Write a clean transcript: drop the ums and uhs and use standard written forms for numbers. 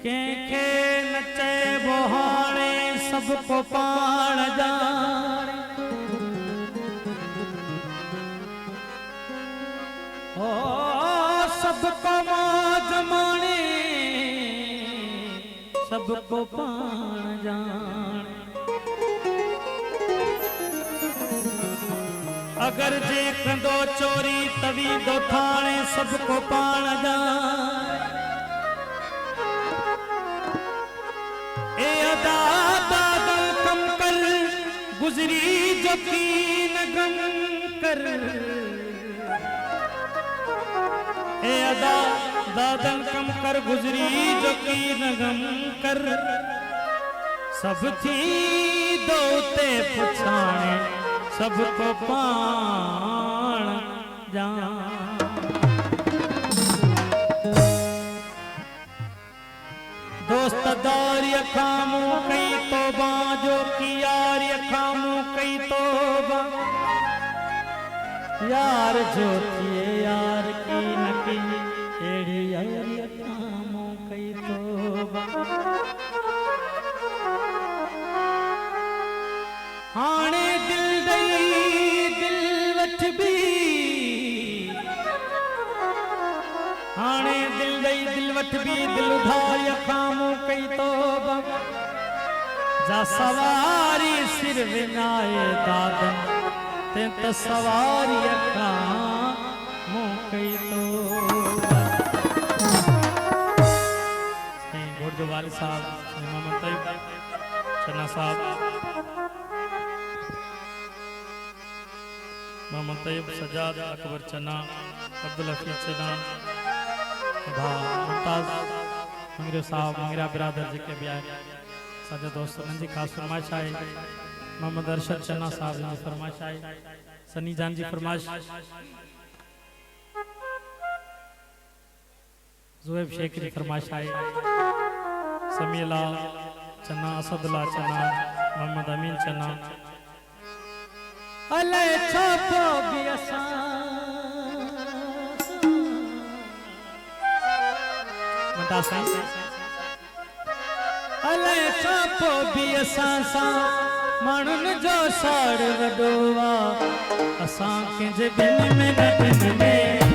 के नचे बोहाने सबको पाण जाने ओ सबको मौज माने सबको पाण जाने अगर जे कंदो चोरी तवी दो थाने सबको पाण जाने ए अदा दादल कम कर गुजरी जो कीन गम कर ए अदा दादल कम कर गुजरी जो कीन गम कर सब थी दोते पुछाने सबको पाण जान दोस्त दार खामू कई तोबा जो की यार खामू कई तोबा यार जो किए यार की नकी एड़ी यार खामू कई तोबा हाणे दिल दई दिल वठ भी हाणे दिल दई दिल वठ भी दिल उधार खामू कई तोबा जा सवारी सिर विनाए दादन ते त सवारी खामू कई तोबा गुरु वाले साहब मोहम्मद तैयब चन्ना साहब मोहम्मद तैयब सजाद अकबर चन्ना अब्दुल हफीज चन्ना मुमताज मंगरिया साहब मंगरिया बिरादर जी के भी आए सजा दोस्तों जी खास फरमाइश आई मोहम्मद अरशद चन्ना साहब जी फरमाइश आई सनी जान जी फरमाइश जुएब शेख जी फरमाइश आई समीला चन्ना असदुल्ला चन्ना मोहम्मद अमीन चन्ना अले छापो भी असा अले छापो भी असा सा मानुन जो साड़ वडोवा असा के जे बिन में